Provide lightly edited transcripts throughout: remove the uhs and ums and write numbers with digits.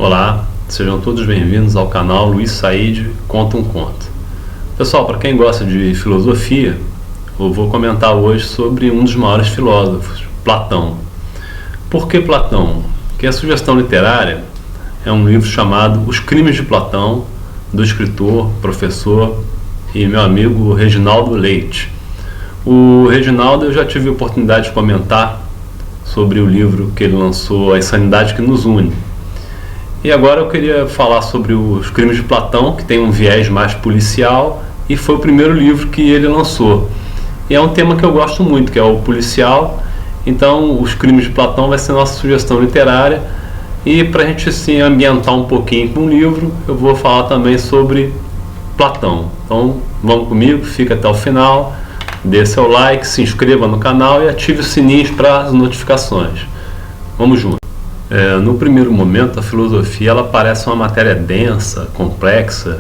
Olá, sejam todos bem-vindos ao canal Luiz Said Conta um Conto. Pessoal, para quem gosta de filosofia, eu vou comentar hoje sobre um dos maiores filósofos, Platão. Por que Platão? Porque a sugestão literária é um livro chamado Os Crimes de Platão, do escritor, professor e meu amigo Reginaldo Leite. O Reginaldo, eu já tive a oportunidade de comentar sobre o livro que ele lançou, A Insanidade que Nos Une. E agora eu queria falar sobre Os Crimes de Platão, que tem um viés mais policial, e foi o primeiro livro que ele lançou. E é um tema que eu gosto muito, que é o policial. Então, Os Crimes de Platão vai ser nossa sugestão literária. E para a gente se ambientar um pouquinho com o livro, eu vou falar também sobre Platão. Então, vamos comigo, fica até o final, dê seu like, se inscreva no canal e ative o sininho para as notificações. Vamos juntos. No primeiro momento, a filosofia ela parece uma matéria densa, complexa,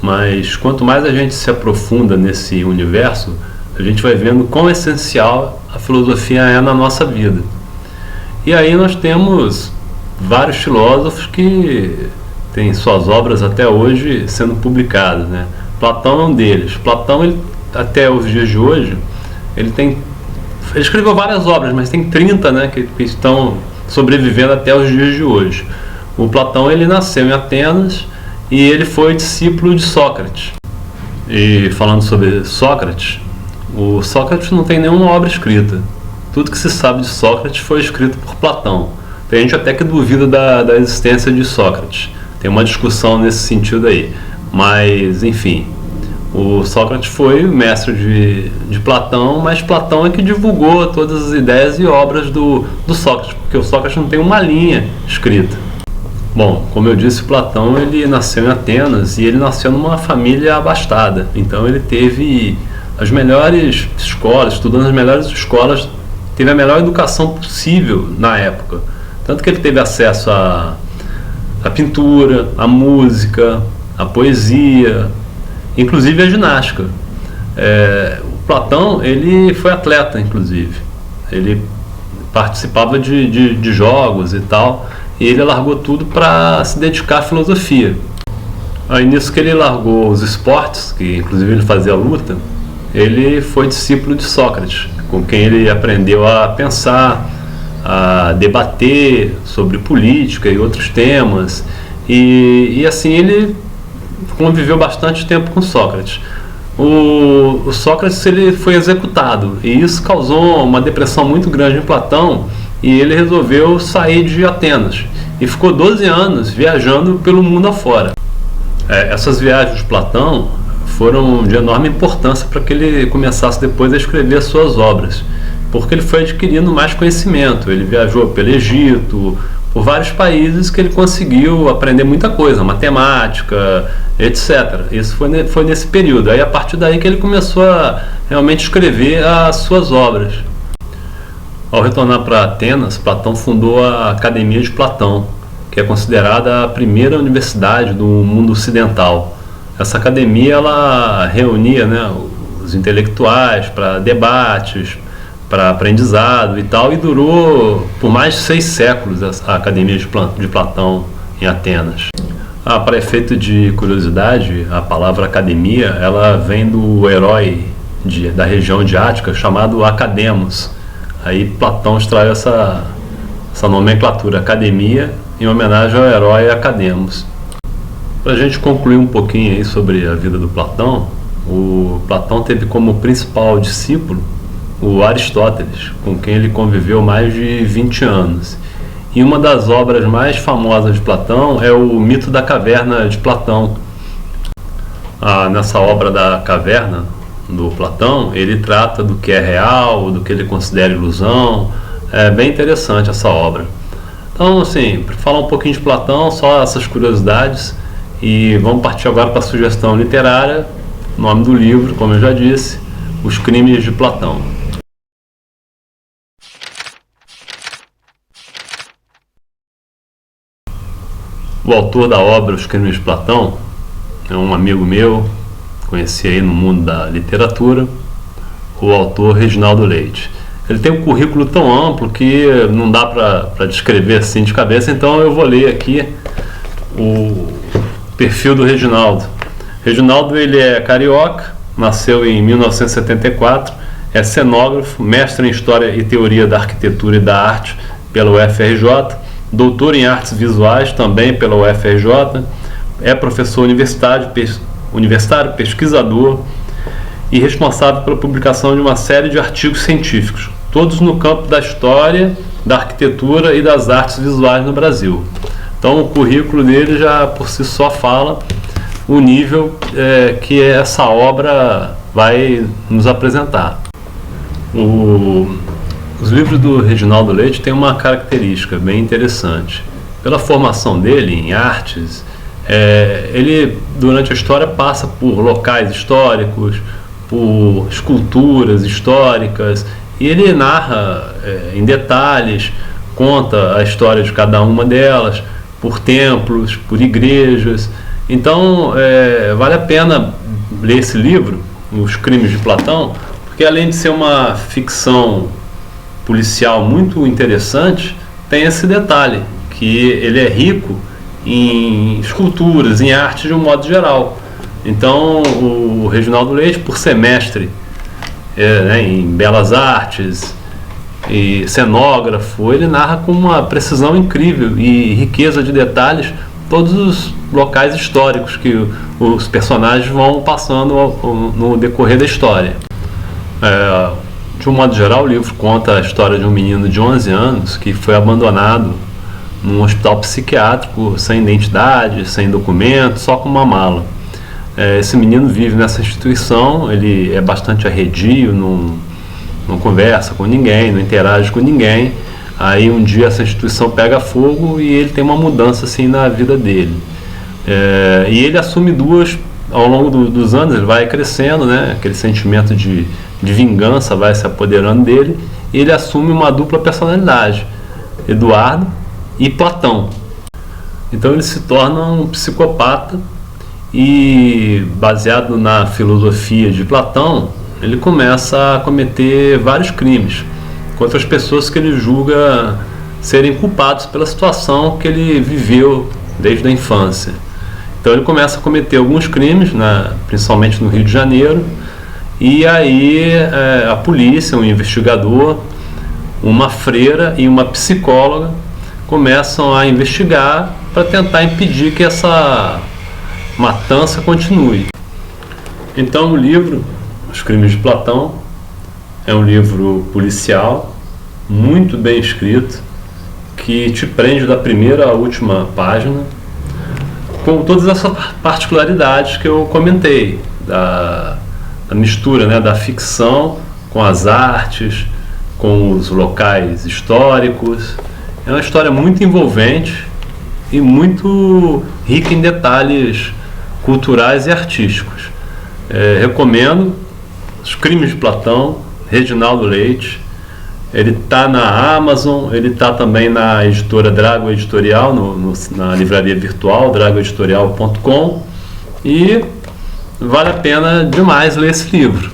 mas quanto mais a gente se aprofunda nesse universo, a gente vai vendo quão essencial a filosofia é na nossa vida. E aí nós temos vários filósofos que têm suas obras até hoje sendo publicadas, né? Platão é um deles. Platão, ele, até os dias de hoje, ele escreveu várias obras, mas tem 30, né, que estão sobrevivendo até os dias de hoje. O Platão, ele nasceu em Atenas e ele foi discípulo de Sócrates. E falando sobre Sócrates, o Sócrates não tem nenhuma obra escrita. Tudo que se sabe de Sócrates foi escrito por Platão. Tem gente até que duvida da existência de Sócrates. Tem uma discussão nesse sentido aí. Mas, enfim, o Sócrates foi mestre de Platão, mas Platão é que divulgou todas as ideias e obras do Sócrates, porque o Sócrates não tem uma linha escrita. Bom, como eu disse, Platão ele nasceu em Atenas e ele nasceu numa família abastada. Então ele teve as melhores escolas, estudando nas melhores escolas, teve a melhor educação possível na época. Tanto que ele teve acesso à pintura, à música, à poesia, inclusive a ginástica. O Platão ele foi atleta, inclusive. Ele participava de jogos e tal, e ele largou tudo para se dedicar à filosofia. Aí nisso que ele largou os esportes, que inclusive ele fazia luta, ele foi discípulo de Sócrates, com quem ele aprendeu a pensar, a debater sobre política e outros temas, e assim ele conviveu bastante tempo com Sócrates. O Sócrates ele foi executado e isso causou uma depressão muito grande em Platão e ele resolveu sair de Atenas e ficou 12 anos viajando pelo mundo afora. Essas viagens de Platão foram de enorme importância para que ele começasse depois a escrever suas obras, porque ele foi adquirindo mais conhecimento. Ele viajou pelo Egito, por vários países que ele conseguiu aprender muita coisa, matemática, etc. Isso foi nesse período. Aí a partir daí que ele começou a realmente escrever as suas obras. Ao retornar para Atenas, Platão fundou a Academia de Platão, que é considerada a primeira universidade do mundo ocidental. Essa academia ela reunia, né, os intelectuais para debates, para aprendizado e tal, e durou por mais de 6 séculos a Academia de Platão em Atenas. Para efeito de curiosidade, a palavra academia ela vem do herói da região de Ática chamado Academos. Aí Platão extraiu essa nomenclatura, academia, em homenagem ao herói Academos. Para a gente concluir um pouquinho aí sobre a vida do Platão, o Platão teve como principal discípulo o Aristóteles, com quem ele conviveu mais de 20 anos. E uma das obras mais famosas de Platão é o Mito da Caverna de Platão. Nessa obra da caverna do Platão, ele trata do que é real, do que ele considera ilusão. É bem interessante essa obra. Então, assim, para falar um pouquinho de Platão, só essas curiosidades, e vamos partir agora para a sugestão literária. O nome do livro, como eu já disse, Os Crimes de Platão. O autor da obra Os Crimes de Platão é um amigo meu, conheci aí no mundo da literatura, o autor Reginaldo Leite. Ele tem um currículo tão amplo que não dá para descrever assim de cabeça, então eu vou ler aqui o perfil do Reginaldo. Reginaldo, ele é carioca, nasceu em 1974, é cenógrafo, mestre em História e Teoria da Arquitetura e da Arte pela UFRJ, doutor em Artes Visuais também pela UFRJ, é professor universitário, pesquisador e responsável pela publicação de uma série de artigos científicos, todos no campo da história, da arquitetura e das artes visuais no Brasil. Então o currículo dele já por si só fala o nível que essa obra vai nos apresentar. Os livros do Reginaldo Leite têm uma característica bem interessante. Pela formação dele em artes, ele durante a história passa por locais históricos, por esculturas históricas, e ele narra em detalhes, conta a história de cada uma delas, por templos, por igrejas. Então vale a pena ler esse livro, Os Crimes de Platão, porque além de ser uma ficção policial muito interessante, tem esse detalhe, que ele é rico em esculturas, em arte de um modo geral. Então o Reginaldo Leite, por ser mestre em belas artes e cenógrafo, ele narra com uma precisão incrível e riqueza de detalhes todos os locais históricos que os personagens vão passando no decorrer da história. De um modo geral, o livro conta a história de um menino de 11 anos que foi abandonado num hospital psiquiátrico, sem identidade, sem documento, só com uma mala. Esse menino vive nessa instituição, ele é bastante arredio, não conversa com ninguém, não interage com ninguém. Aí um dia essa instituição pega fogo e ele tem uma mudança assim na vida dele. E ele assume ao longo dos anos, ele vai crescendo, né? Aquele sentimento de vingança vai se apoderando dele, e ele assume uma dupla personalidade, Eduardo e Platão. Então ele se torna um psicopata e, baseado na filosofia de Platão, ele começa a cometer vários crimes contra as pessoas que ele julga serem culpados pela situação que ele viveu desde a infância. Então ele começa a cometer alguns crimes, principalmente no Rio de Janeiro, e aí a polícia, um investigador, uma freira e uma psicóloga começam a investigar para tentar impedir que essa matança continue. Então o livro Os Crimes de Platão é um livro policial, muito bem escrito, que te prende da primeira à última página, com todas essas particularidades que eu comentei, da mistura, da ficção com as artes, com os locais históricos. É uma história muito envolvente e muito rica em detalhes culturais e artísticos. Recomendo Os Crimes de Platão, Reginaldo Leite. Ele está na Amazon, ele está também na editora Drago Editorial, na livraria virtual, dragoeditorial.com, e vale a pena demais ler esse livro.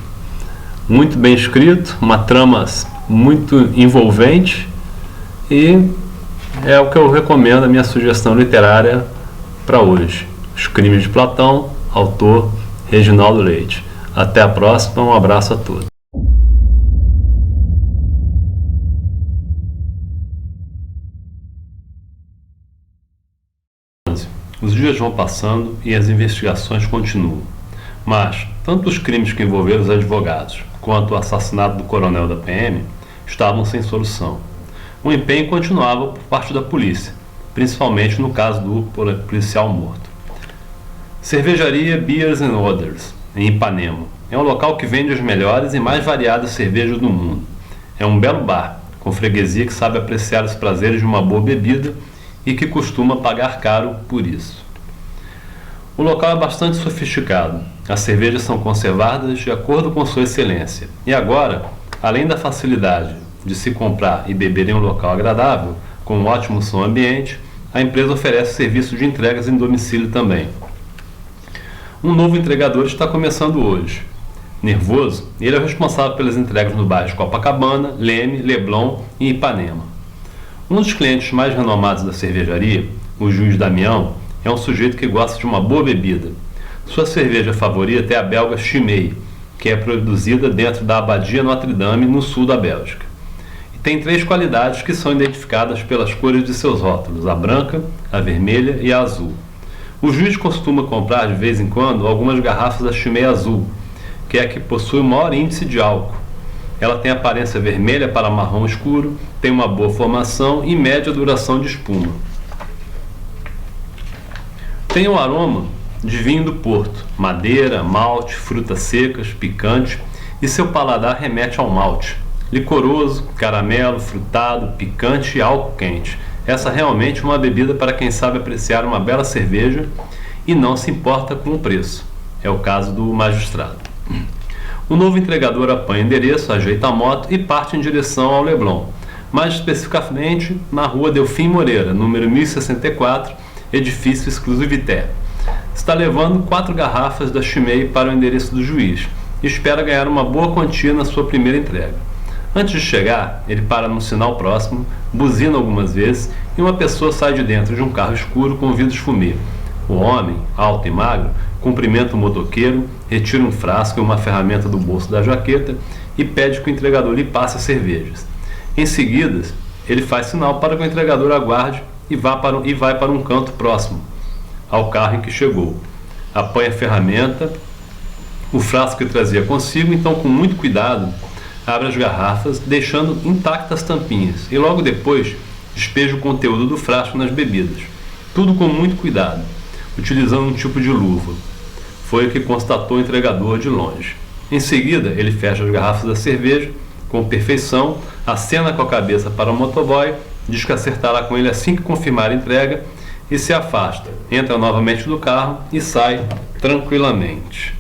Muito bem escrito, uma trama muito envolvente, e é o que eu recomendo, a minha sugestão literária para hoje. Os Crimes de Platão, autor Reginaldo Leite. Até a próxima, um abraço a todos. Os dias vão passando e as investigações continuam, mas tanto os crimes que envolveram os advogados quanto o assassinato do coronel da PM estavam sem solução. O empenho continuava por parte da polícia, principalmente no caso do policial morto. Cervejaria Beers and Others, em Ipanema, é um local que vende as melhores e mais variadas cervejas do mundo. É um belo bar, com freguesia que sabe apreciar os prazeres de uma boa bebida e que costuma pagar caro por isso. O local é bastante sofisticado. As cervejas são conservadas de acordo com sua excelência. E agora, além da facilidade de se comprar e beber em um local agradável, com um ótimo som ambiente, a empresa oferece serviço de entregas em domicílio também. Um novo entregador está começando hoje. Nervoso, ele é o responsável pelas entregas no bairro de Copacabana, Leme, Leblon e Ipanema. Um dos clientes mais renomados da cervejaria, o Juiz Damião, É um sujeito que gosta de uma boa bebida. Sua cerveja favorita é a belga Chimay, que é produzida dentro da Abadia Notre-Dame, no sul da Bélgica. E tem 3 qualidades que são identificadas pelas cores de seus rótulos: a branca, a vermelha e a azul. O juiz costuma comprar de vez em quando algumas garrafas da Chimay azul, que é a que possui o maior índice de álcool. Ela tem aparência vermelha para marrom escuro, tem uma boa formação e média duração de espuma. Tem um aroma de vinho do Porto, madeira, malte, frutas secas, picante, e seu paladar remete ao malte. Licoroso, caramelo, frutado, picante e álcool quente. Essa realmente é uma bebida para quem sabe apreciar uma bela cerveja e não se importa com o preço. É o caso do magistrado. O novo entregador apanha endereço, ajeita a moto e parte em direção ao Leblon, mais especificamente na rua Delfim Moreira, número 1064, edifício Exclusivité. Está levando 4 garrafas da Chimay para o endereço do juiz e espera ganhar uma boa quantia na sua primeira entrega. Antes de chegar, ele para num sinal próximo, buzina algumas vezes e uma pessoa sai de dentro de um carro escuro com vidros fumê. O homem, alto e magro, cumprimenta o motoqueiro, retira um frasco e uma ferramenta do bolso da jaqueta e pede que o entregador lhe passe as cervejas. Em seguida, ele faz sinal para que o entregador aguarde e vai para um canto próximo ao carro em que chegou. Apanha a ferramenta, o frasco que trazia consigo, então com muito cuidado abre as garrafas, deixando intactas as tampinhas, e logo depois despeja o conteúdo do frasco nas bebidas. Tudo com muito cuidado, utilizando um tipo de luva. Foi o que constatou o entregador de longe. Em seguida, ele fecha as garrafas da cerveja com perfeição, acena com a cabeça para o motoboy, diz que acertará com ele assim que confirmar a entrega e se afasta, entra novamente no carro e sai tranquilamente.